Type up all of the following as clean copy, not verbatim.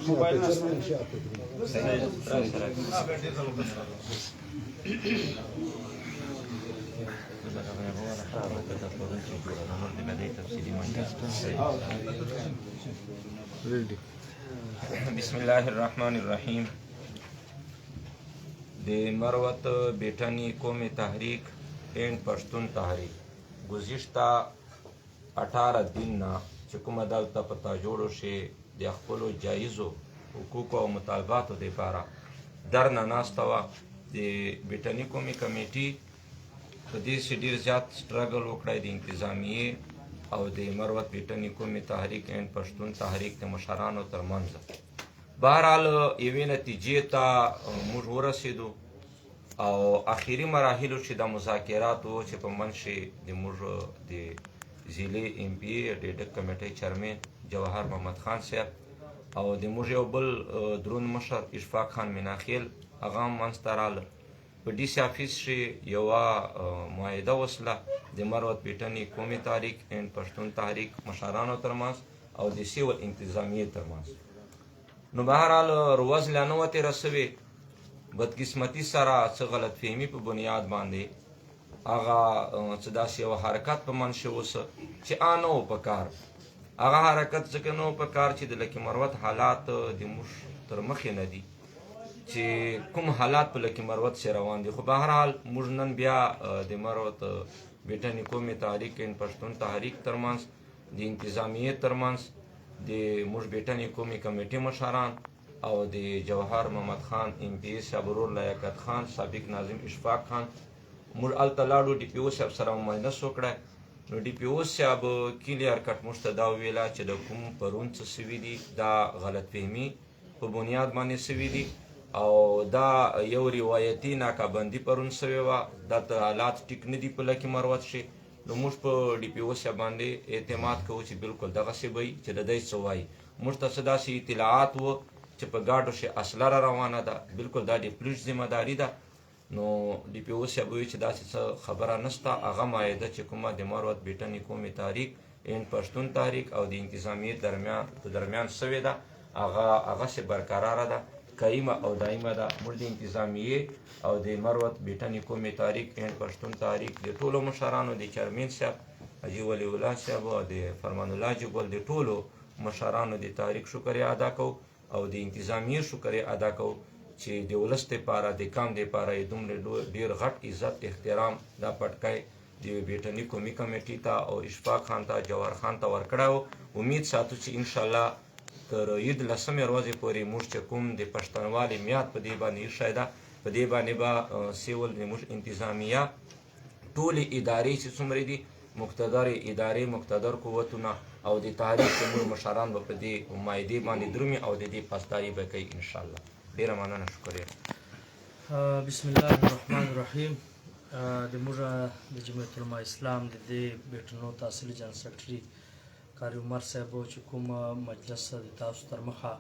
بسم الله الرحمن الرحیم. د مروت بیٹنی قومی تحریک اینڈ پشتون تحریک گزشتہ 18 دن نه چې کومه دلته پتا جوړو شي د خپلو جایزو حقوقو او مطالباتو دپاره درنه ناسته وه. د بیټني قومي کمیټي په دې چې ډېر زیات سټرګل وکړی د انتظامیې او د مروت بیټني قومي تحریک اینډ پښتون تحریک د مشرانو ترمنځ بهرحال یوې نتیجې ته موږ ورسېدو او اخري مراحلو چې د مذاکرات و چې په منځ کې د موږ د ضلعې ایم پی ای ډیډک کمیټۍ چیرمن جواهر محمد خان صاحب او د موږ یو بل درون مشر اشفاق خان میناخیل هغه هم منځته راغله. په ډي سي آفیس کې یوه معاهده وسله د مروت بیټني قومي تحریک اینډ پښتون تحریک مشرانو ترمنځ او د سیول انتظامیې ترمنځ. نو بهرحال روز لا نه وه تېره سوې، بدقسمتي سره څه غلط فهمي په بنیاد باندې هغه څه داسې یو حرکت په منځ کې اوسه چې نه و په کار. هغه حرکت ځکه نه و په کار چې د لکي مروت حالات د موږ تر مخې نه دي چې کوم حالات په لکي مروت کې روان دي. خو بهرحال موږ نن بیا د مروت بیټني قومي تحریک اینډ پښتون تحریک ترمنځ د انتظامیې ترمنځ د موږ بیټني قومي کمیټې مشران او د جواهر محمد خان ایم پی ای صاحب ورور لیاقت خان سابق ناظم اشفاق خان موږ هلته لاړو. ډي پي او صاحب سره مو مجلس وکړی. نو ډي پي او صاحب کلیار کټ موږ ته دا وویله چې د کوم پرون څه سوي دي دا غلط فهمي په بنیاد باندې سوي دي او دا یو روایتي ناکابندي پرون سوې وه. دا حالات ټیک نه دي په لکي مروت کې. نو موږ په ډي پي او صاحب باندې اعتماد کوو چې بالکل دغسې به وي چې د دی څه وایي. موږ ته څه داسې اطلاعات و چې په ګاډو کې اسله را روانه ده، بالکل دا د پولیس ذمه داري ده. نو ډي پي او صاحب وایي چې داسې څه خبره نشته. هغه معاهده چې کومه د مروت بیټني قومي تحریک اینډ پښتون تحریک او د انتظامیې په درمیان سوې ده هغسې برقراره ده، قایمه او دایمه ده. موږ د انتظامیې او د مروت بیټني قومي تحریک اینډ پښتون تحریک د ټولو مشرانو د چیرمن صاحب حاجي ولی الله صاحب او د فرمان الله جګول د ټولو مشرانو د تحریک شکریه ادا کوو او د انتظامیې شکریه ادا کوو چې د ولس دپاره د قام دپاره یې دومره ډېر غټ عزت احترام دا پټکی د بیټني قومي کمیټې ته او اشفاق خان ته جواهر خان ته ورکړی و. امید ساتو چې انشاءالله تر عید 10مې ورځې پورې موږ چې کوم د پښتنوالې میاد په دې باندې ایښی ده په دې باندې به سیول زموږ انتظامیه ټولې ادارې چې څومره دي مقتدرې ادارې مقتدر قوتونه او د تحریک زموږ مشران به په دې معاهدې باندې درومي او د دې پاسداري به کوي انشاءالله. ډېره مننه، شکریه. بسم الله الرحمن الرحیم. د موږ د جمعیت علما اسلام د دې بیټنو تحصیلي جنرال سیکرټري قاري عمر صاحب چې کوم مجلس د تاسو تر مخه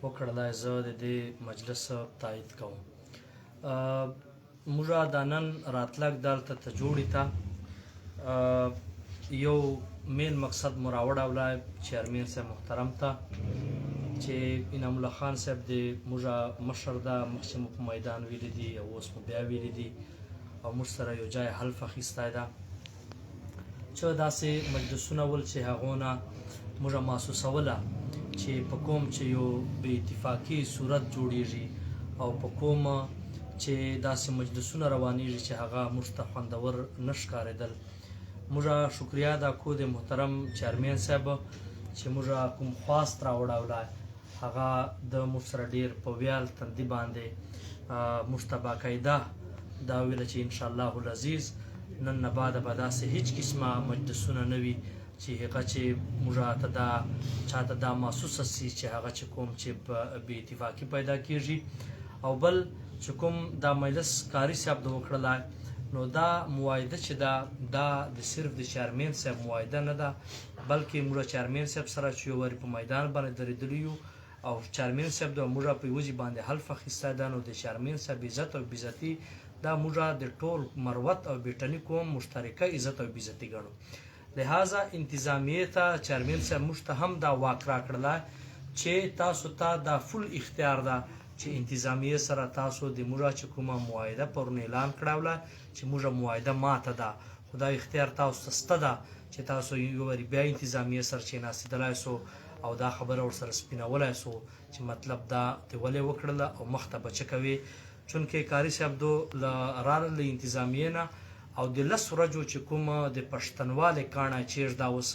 وکړلی زه د دې مجلس تایید کوم. موږ دا نن راتلک دلته ته جوړې ته یو مین مقصد مو راوړولی چیرمن صاحب محترم ته چې انعام الله خان صاحب د موږ مشر ده، مخکې مو په میدان ویلي دي او اوس مو بیا ویلي دي او موږ سره یو ځای حلف اخیستی ده چې داسې مجلسونه ول چې هغو نه موږ محسوسوله چې په کوم چې یو بې اتفاقي صورت جوړیږي او په کوم چې داسې مجلسونه روانیږي چې هغه موږ ته خوندور نه ښکارېدل. موږ شکریه ادا کوو د محترم چیرمن صاحب چې موږ کوم خواست راوړولی هغه د موږ سره ډېر په ویال تندي باندې موږ ته باقاعده دا ویله چې انشاءالله العزیز نن نه بعده به داسې هیڅ قسمه مجلسونه نه وي چې هغه چې موږ ته دا چاته دا محسوسه سي چې هغه چې کوم چې بې اتفاقي پیدا کېږي. او بل چې کوم دا مجلس قاري صاحب د وکړلی نو دا معاهده چې دا د صرف د چیرمن صاحب معاهده نه ده بلکې موږ چیرمن صاحب سره چې یو وارې په میدان باندې درېدلي یو او چیرمن صاحب د موږ په یوه ځای باندې حلف اخیستی ده. نو د چیرمن صاحب عزت او بېعزتي دا موږ د ټول مروت او بیټني قوم مشترکه عزت او بېعزتي ګڼو. لہذا انتظامیې ته چیرمن صاحب موږ ته هم دا واک راکړلی چې تاسو ته دا فل اختیار ده چې انتظامیه سره تاسو د موږ چې کومه معاهده پرون اعلان کړاوله چې موږ معاهده ماته ده، خو دا اختیار تاسو ته شته ده چې تاسو یو وارې بیا انتظامیه سره کېناستېدلی سو او دا خبره ورسره سپینولی سو چې مطلب دا دې ولې وکړله او مخته به څه کوې. چونکې کاري صاحب دو راله له انتظامیې نه او د 10 ورځو چې کومه د پښتنوالې کاڼه چیر دا اوس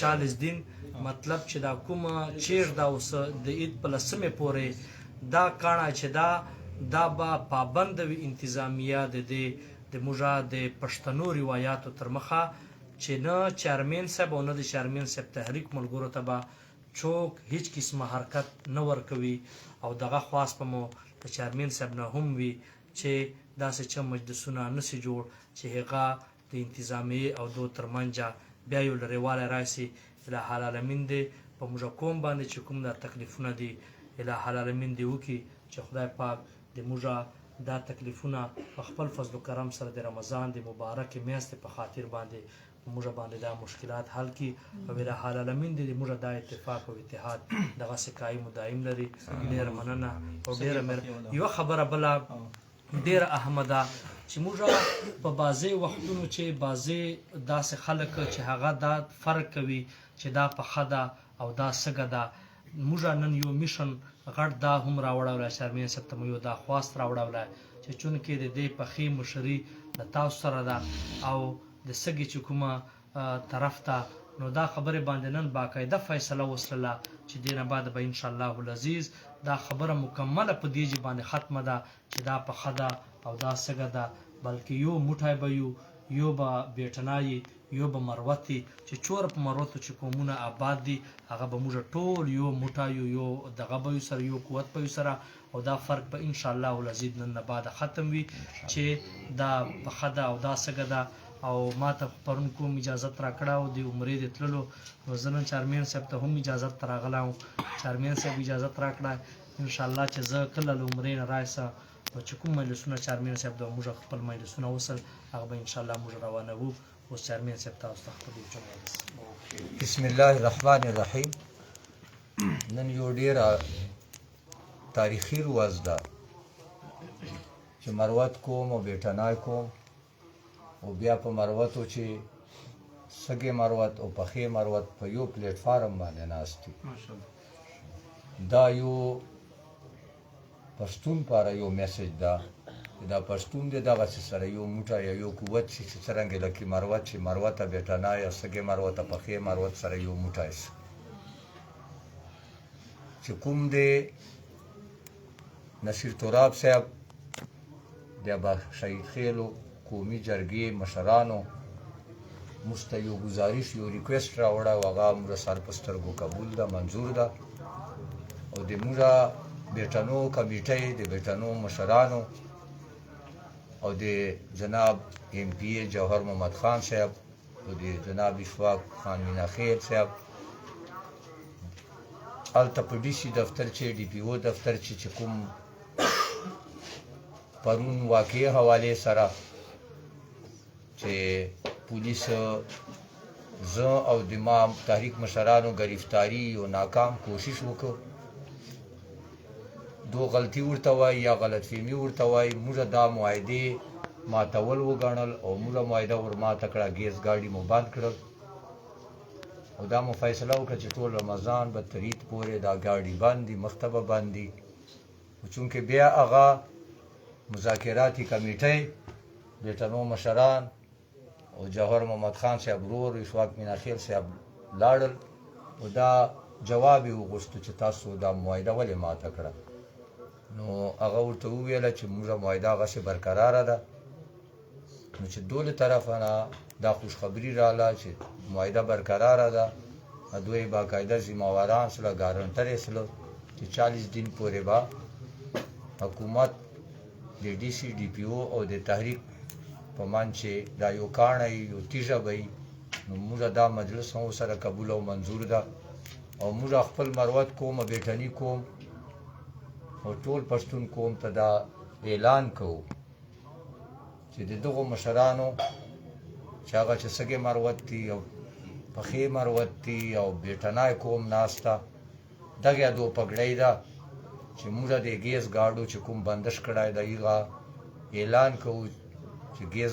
40 دین مطلب چې دا کومه چیر دا اوس د عید په 10مې پورې دا کاڼه چې دا به پابند وي انتظامیه د موږ د پښتنو روایاتو تر مخه چې نه چیرمین صاحب او نه د چیرمین صاحب تحریک ملګرو ته به څوک هیڅ قسمه حرکت نه ورکوي او دغه خواست به مو د چیرمین صاحب نه هم وي چې داسې څه مجلسونه نسي جوړ چې هغه د انتظامیې او دو ترمنځه بیا یو لرېوالی راشي. الهی العالمین دې په موږ قوم باندې چې کوم دا تکلیفونه دي الهی العالمین دې وکړي چې خدای پاک د موږ دا تکلیفونه په خپل فضل و کرم سره د رمضان د مبارکې میاشتې په خاطر باندې موږ باندې دا مشکلات حل کړي او الهی العالمین دې موږ دا اتفاق او اتحاد دغسې قایم و دایم لري. ډېره مننه او ډېره یوه خبره بله ډېره اهمه ده چې موږ په بعضې وختونو چې بعضې داسې خلک چې هغه دا فرق کوي چې دا پخه ده او دا سږه ده. موږ نن یو میشن غټ دا هم راوړولی چیرمین صاحب ته مو یو دا خواست راوړولی چې چونکې د دې پخې مشري د تاسو سره ده او د سږې چې کومه طرف ته نو دا خبرې باندې نن باقاعده فیصله وسلله چې دې نه بعد به انشاءالله العزیز دا خبره مکمله په دې باندې ختمه ده چې دا پخه ده او دا سږه ده بلکې یو موټی به یو به بیټنایي یو به مروت چې چوره په مروتو چې قومونه آباد دي هغه به موږ ټول یو موټی یو دغه به یو سره یو قوت به یو سره او دا فرق به انشاءالله العزیز نن نه بعد ختم وي چې دا پخه ده او دا سږه ده. او ما ته پرون کوم اجازت راکړه او د عمرې د تللو نو زه نن چیرمین صاحب ته هم اجازت راغلی وم. چیرمین صاحب اجازت راکړه انشاءالله چې زه کله له عمرې نه راشم نو چې کوم مجلسونه چیرمین صاحب د موږ خپل مجلسونه وصل هغه به انشاءالله موږ روانوو. اوس چیرمین صاحب تاسو ته خپل بسم الله الرحمن الرحیم. نن یو ډېره تاریخي ورځ ده چې مروت کوم او بیټنای کوم او بیا په مروتو چې سږې مروت او پخې مروت په یو پلیټفارم باندې ناست دي. دا یو پښتون پاره یو میسج ده دا پښتون دی دغسې سره یو موټی یا یو قوت شي چې څرنګې لکې مروت چې مروته بیټنای یا سږې مروته پخې مروت سره یو موټی شي. چې کوم دی نصیر تراب صاحب د با شهید خیلو قومي جرګې مشرانو موږ ته یو ګزارش یو ریکویسټ راوړی او هغه موږ سر په سترګو قبول ده منظور ده او د موږ بیټنو کمیټۍ د بیټنو مشرانو او د جناب ایم پی ای جوهر محمد خان صاحب او د جناب اشفاق خان مینا خیل صاحب هلته په ډي سي دفتر چې ډي پي او دفتر چې کوم پرون واقعې حوالې سره چې پولیس زه او د ما تحریک مشرانو گرفتاری او ناکام کوشش وکړو. دو غلطي ورته وایي یا غلط فهمي ورته وایي. موږ دا معاهدې ماتول وګڼل او موږ معاهده ور ماته کړه. ګیس ګاډي مو بند کړل او دا مو فیصله وکړه چې ټول رمضان به تر عید پورې دا ګاډي بند دي مخته به بند دي. چونکې بیا هغه مذاکراتي کمیټۍ بیټنو مشران او جوهر محمد خان صاحب ورور اشفاق مینا خیل صاحب لاړل او دا جواب یې وغوښتو چې تاسو دا معاهده ولې ماته کړه. نو هغه ورته وویله چې موږ معاهده هغسې برقراره ده. نو چې دولې طرفه نه دا خوشخبري راله چې معاهده برقراره ده دوی باقاعده ذمهواران سره ګارنټر یې سره چې 40 دن پورې به حکومت د ډي سي ډي پي او او د تحریک په منځ چې دا یو کاڼه یو تیږه به وي نو موږ دا مجلس هم ورسره قبول او منظور ده او موږ خپل مروت کوم بیټني کوم او ټول پښتون قوم ته دا اعلان کوو چې د دغو مشرانو چې هغه چې سږې مروت دي او پخې مروت دي او بیټنای قوم ناسته دغه دو پګړی ده چې موږ د ګیس ګاډو چې کوم بندش کړای د ایغا اعلان کوو چې ګیس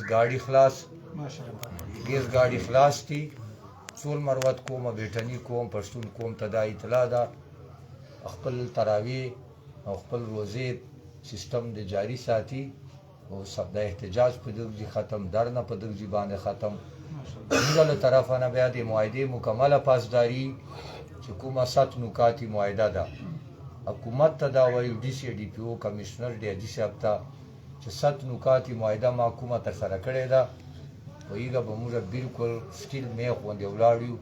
ګاډي خلاص دي څول مروت کوم بیٹنی کوم پښتون کوم ته دا اطلاع ده خپل تراویح او خپل روزې سیستم د جاری ساتي او سب د احتجاج په دغه ختم درنه په دغه باندې ختم موږ له طرفه نه بیا د معاهده مکمله پاسداري چې کومه 7 نکاتی معاهده ده حکومت ته دا وایي ډي سي ډي پی او کمشنر دی ډي سي هفته چې 7 نکاتی معاهده محکومه تر سره کړې ده او ایګه به موږ بالکل سټیل مې خوندې ولاړو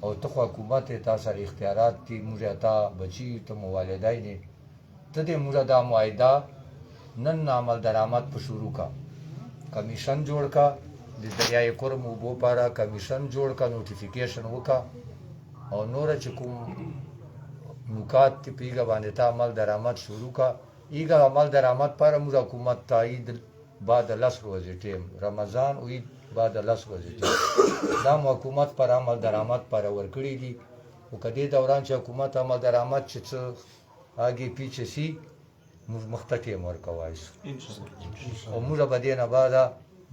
او ته خو حکومت ته سره اختیارات دي موږ ته بچي ته والدین ته دې موږ دا معاهده نن عمل درآمد په شروع کا کمیشن جوړ کا د دریای کورم وبو پارا کمیشن جوړ کا نوټیفیکیشن وکا او نور چې کوم نکات تی پیګه باندې تا عمل درآمد شروع کا ایګه عمل درآمد پر موږ حکومت تایید بعد 10 ورځې ټیم رمضان او عید بعد 10 ورځې ټیم دا حکومت پر عمل درآمد پر ورکړي دي او کدی دوران چې حکومت عمل درآمد چې څه اگې پیچھے سي موږ مختټي مور کوای او موږ به دې نه بعد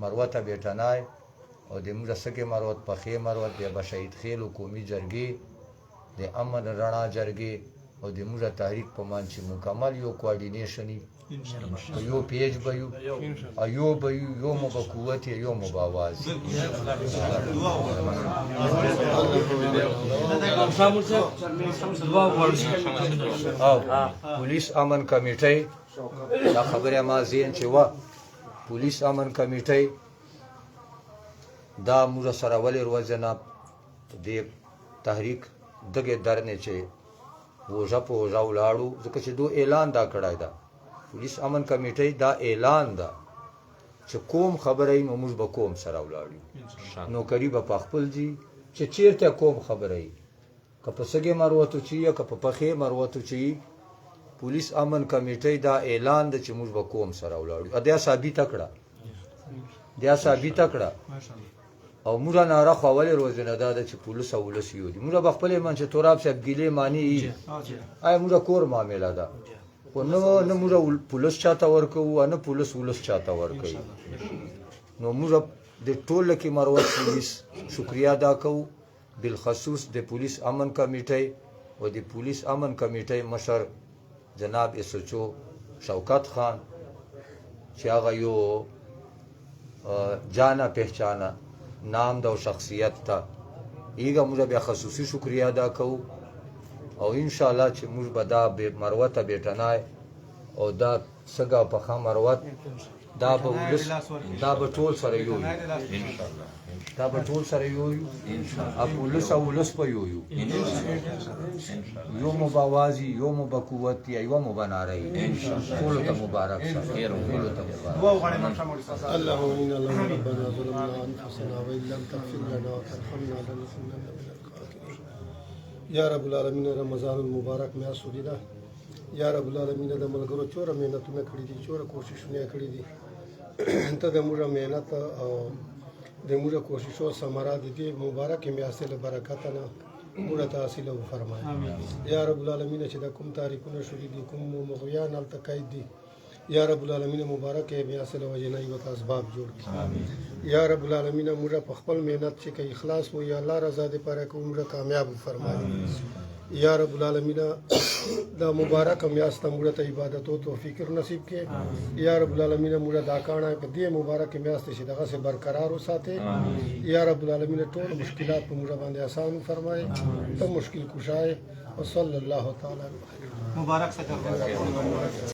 مروته بیٹنای او د موږ سکه مروت په خې مروت د بشهید خیل حکومي جرګي د امن رڼا جرګي او د موږ تحریک په مان چې مکمل یو کوارډینیشن یو پیج به یو مو به قوت یو مو به आवाज او پولیس امن کمیټه دا خبره ما زین چې وا پولیس امن کمیټه دا موږ سره ولې روزنه د تحریک دغه درنه چې وژه په وژه ولاړو ځکه چې دو اعلان دا کړای دا پولیس امن کمیټه دا اعلان دا چې کوم خبره نو موږ به کوم سره ولاړو نو قریب په خپل دي چې چیرته کوم خبره که په سګي مروتو چې یا که په پخې مروتو چې پولیس امن کمیټه دا اعلان د چې موږ به کوم سره ولاړو ادا ثابت کړه او موږ نه راخوا ولې روزنه دا چې پولیس او ولس یو دي موږ به خپل من چې توراب صاحب ګیلې معنی آی موږ کور معاملې ده خو نه موږ پولیس چاته ورکو نه پولیس ولس چاته ورکو نو موږ د ټول کې مروت پولیس شکریا ادا کوو بالخصوص د پولیس امن کمیټه او د پولیس امن کمیټه مشر جناب ایس ایچ او شوکت خان چې هغه یو جانا پہچانا نام دا شخصیت تا ایګه موږ بیا خصوصي شکریا ادا کوو او ان شاء الله چې موږ به دا مروته بیٹنای او دا سګه په خا مروت دا به ټول سره یو ان شاء الله دا به ټول سره یو ان شاء الله پولیس او ولس په یو یو مباوازی یو مبقوت یو مبناری ان شاء الله ټول ته مبارک شه خیر ټول ته مبارک اللهم انا ربنا ظلمنا انفسنا وان لم تغفر لنا وترحمنا لنكونن من الخاسرين یا رب العالمین رمضان المبارک میاشت ده یا رب العالمین د ملګرو چوره مهنتونه کړې دي چوره کوششونه کړې دي ته د موږ مهنت او د موږ کوششو ثمره دي مبارک میاشت له برکت نه موږ ته حاصل فرمایي یا رب العالمین چې د کوم تاریخونه شوې دي کوم مغویان ال تقید دي یا رب العالمین مبارک میاشت له وجنای او اسباب جوړ کړي یا رب العالمین موږ په خپل مهنت چې کې اخلاص وو یا الله رضا دې پر کوم موږ کامیاب فرمایي یا رب العالمین دا مبارک میاشت موږ ته عبادت او توفیق نصیب کړي یا رب العالمین موږ دا کانه په دې مبارک میاشت چې دغه سه برقرار وساتي یا رب العالمین ټول مشکلات په موږ باندې آسان فرمایي ته مشکل کشای وصلی الله تعالی مبارک سره